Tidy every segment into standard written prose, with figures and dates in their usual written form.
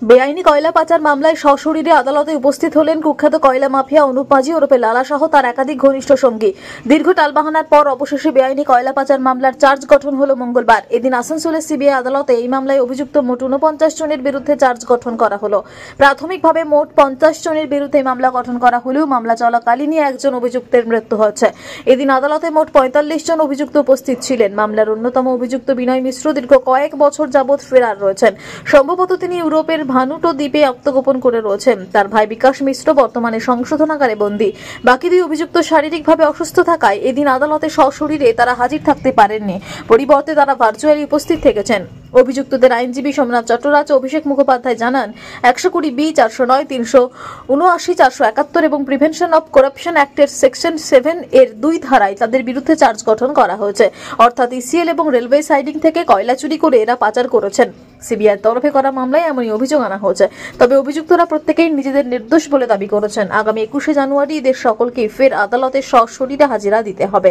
বেআইনি কয়লা পাচার মামলায় সশরীরে আদালতে উপস্থিত হলেন কুখ্যাত কয়লা মাফিয়া অনুপ মাঝি ওরফে লালা সহ তার একাধিক ঘনিষ্ঠ সঙ্গী। দীর্ঘ টালবাহানার পর অবশেষে বেআইনি কয়লা পাচার মামলার চার্জ গঠন হলো মঙ্গলবার। এদিন আসানসোলের সিবিআই আদালতে এই মামলায় অভিযুক্ত মোট 49 জনের বিরুদ্ধে চার্জ গঠন করা হলো। প্রাথমিকভাবে মোট 50 জনের বিরুদ্ধে মামলা গঠন করা হলেও মামলা চলাকালীনই একজন অভিযুক্তের মৃত্যু হয়েছে। এদিন আদালতে মোট 45 জন অভিযুক্ত উপস্থিত ছিলেন। মামলার অন্যতম অভিযুক্ত বিনয় মিশ্র দীর্ঘ কয়েক বছর যাবৎ ফেরার রয়েছেন। সম্ভবত তিনি ইউরোপের ভানুটো দ্বীপে আত্মগোপন করে রয়েছেন। তার ভাই বিকাশ মিশ্র বর্তমানে সংশোধনাগারে বন্দী। বাকি দুই অভিযুক্ত শারীরিকভাবে অসুস্থ থাকায় এদিন আদালতে সশরীরে তারা হাজির থাকতে পারেননি। পরিবর্তে তারা ভার্চুয়ালি উপস্থিত থেকেছেন। অভিযুক্তদের আইনজীবী সোমনাথ চট্টরাজ ও অভিষেক মুখোপাধ্যায় জানান 120B 409 379 471 এবং প্রিভেনশন অফ করাপশন অ্যাক্টের সেকশন 7 এর 2 ধারায় তাদের বিরুদ্ধে চার্জ গঠন করা হয়েছে। অর্থাৎ ইসিএল এবং রেলওয়ে সাইডিং থেকে কয়লা চুরি করে এরা পাচার করেছেন। সিবিআই তরফে করা মামলায় এমনই অভিযোগ আনা হয়েছে। তবে অভিযুক্তরা প্রত্যেকেই নিজেদের নির্দোষ বলে দাবি করেছেন। আগামী 21শে জানুয়ারি এদের সকলকে ফের আদালতে সশরীরে হাজিরা দিতে হবে।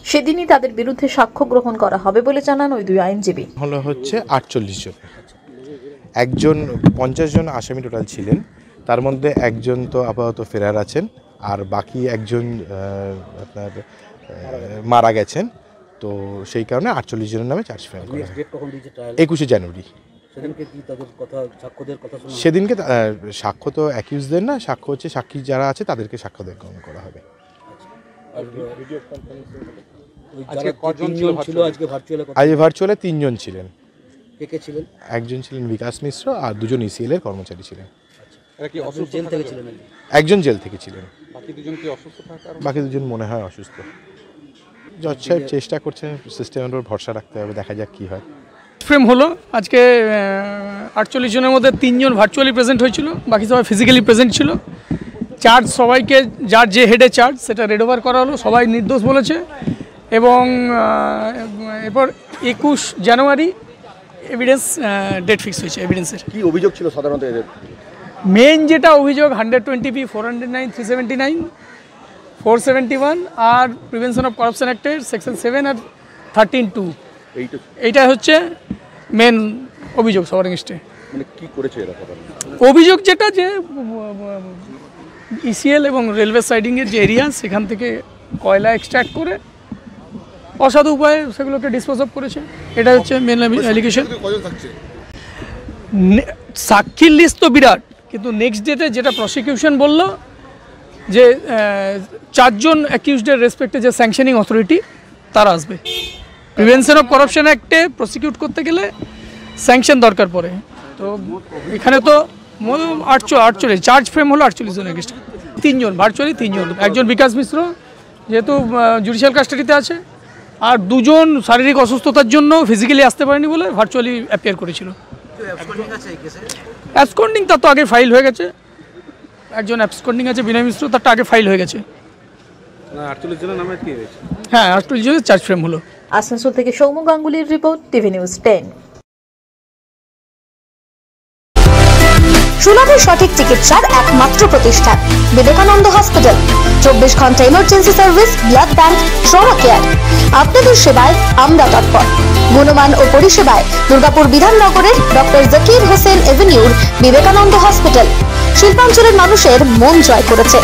সেদিনই তাদের বিরুদ্ধে সাক্ষ্য গ্রহণ করা হবে বলে জানান ওই দুই আইনজীবী। হচ্ছে 48 জন, একজন 50 জন আসামি টোটাল ছিলেন। তার মধ্যে একজন তো আপাতত ফেরার আছেন, আর বাকি একজন আপনার মারা গেছেন। তো সেই কারণে 48 জনের নামে চার্জ ফ্রেম করা হয়। 21শে জানুয়ারি। সেদিনকে সাক্ষ্য তো অ্যাকিউজদের না, সাক্ষ্য হচ্ছে সাক্ষী যারা আছে তাদেরকে সাক্ষ্য গ্রহণ করা হবে। আজ ভার্চুয়ালে 3 জন ছিলেন। একজন ছিলেন বিকাশ মিশ্র আর 2 জন ইসিএল এর কর্মচারী ছিলেন। একজন জেল থেকে ছিলেন, বাকি 2 জন মনে হয় অসুস্থ। জজ সাহেব চেষ্টা করছেন, সিস্টেমের উপর ভরসা রাখতে হবে, দেখা যাক কি হয়। ফ্রেম হলো আজকে 48 জনের মধ্যে 3 জন ভার্চুয়ালি প্রেজেন্ট হয়েছিল, বাকি সবাই ফিজিক্যালি প্রেজেন্ট ছিল। চার্জ সবাইকে যার যে হেডে চার্জ সেটা রেড ওভার করা হলো, সবাই নির্দোষ বলেছে। এবং এরপর 21 জানুয়ারি এভিডেন্স ডেট ফিক্স হয়েছে। এভিডেন্সের কি অভিযোগ ছিল সাধারণত এদের? মেইন যেটা অভিযোগ 120B 409 379 471 আর প্রিভেনশন অফ করাপশন অ্যাক্টের সেকশন 7 আর 13(2) এইটা হচ্ছে মেন অভিযোগ সবার এগেইনস্টে। মানে কি করেছে এরা? অভিযোগ যেটা যে ইসিএল এবং রেলওয়ে সাইডিংয়ের যে এরিয়া সেখান থেকে কয়লা এক্সট্র্যাক্ট করে অসাধু উপায়ে সেগুলোকে ডিসপোজ অফ করেছে। এটা হচ্ছে মেন অ্যালিগেশন। সাক্ষীর লিস্ট তো বিরাট, কিন্তু নেক্সট ডেতে যেটা প্রসিকিউশন বলল যে 4 জন অ্যাকিউজডের রেসপেক্টে যে স্যাংশনিং অথরিটি তারা আসবে। প্রিভেনশন অফ করাপশন অ্যাক্টে প্রসিকিউট করতে গেলে স্যাংশন দরকার পড়ে। তো এখানে তো 48 চার্জ ফ্রেম হলো 48 জন এগেইনস্ট। 3 জন ভার্চুয়ালি, 3 জন, একজন বিকাশ মিশ্র যেহেতু জুডিশিয়াল কাস্টাডিতে আছে, আর 2 জন শারীরিক অসুস্থতার জন্য ফিজিক্যালি আসতে পারেনি বলে ভার্চুয়ালি অ্যাপিয়ার করেছিল। অ্যাবসকন্ডিং তার তো আগে ফাইল হয়ে গেছে। একজন অ্যাবসকন্ডিং আছে বিনয় মিশ্র, তারটা আগে ফাইল হয়ে গেছে। 48 জনের নামে কি হয়েছে? হ্যাঁ, 48 জনের চার্জ ফ্রেম হলো। আসানসোল থেকে সৌম্য গাঙ্গুলির রিপোর্ট, টিভি নিউজ 10। সুলভ সঠিক চিকিৎসার একমাত্র প্রতিষ্ঠান বিবেকানন্দ হসপিটাল। 24 ঘন্টা emergency service, blood bank, trauma care. আপনাদের সেবায় আমরা তৎপর। গুণমান ও পরিষেবায় দুর্গাপুর বিধাননগরের ডক্টর জাকির হোসেন এভিনিউর বিবেকানন্দ হসপিটাল শিল্পাঞ্চলের মানুষের মন জয় করেছে।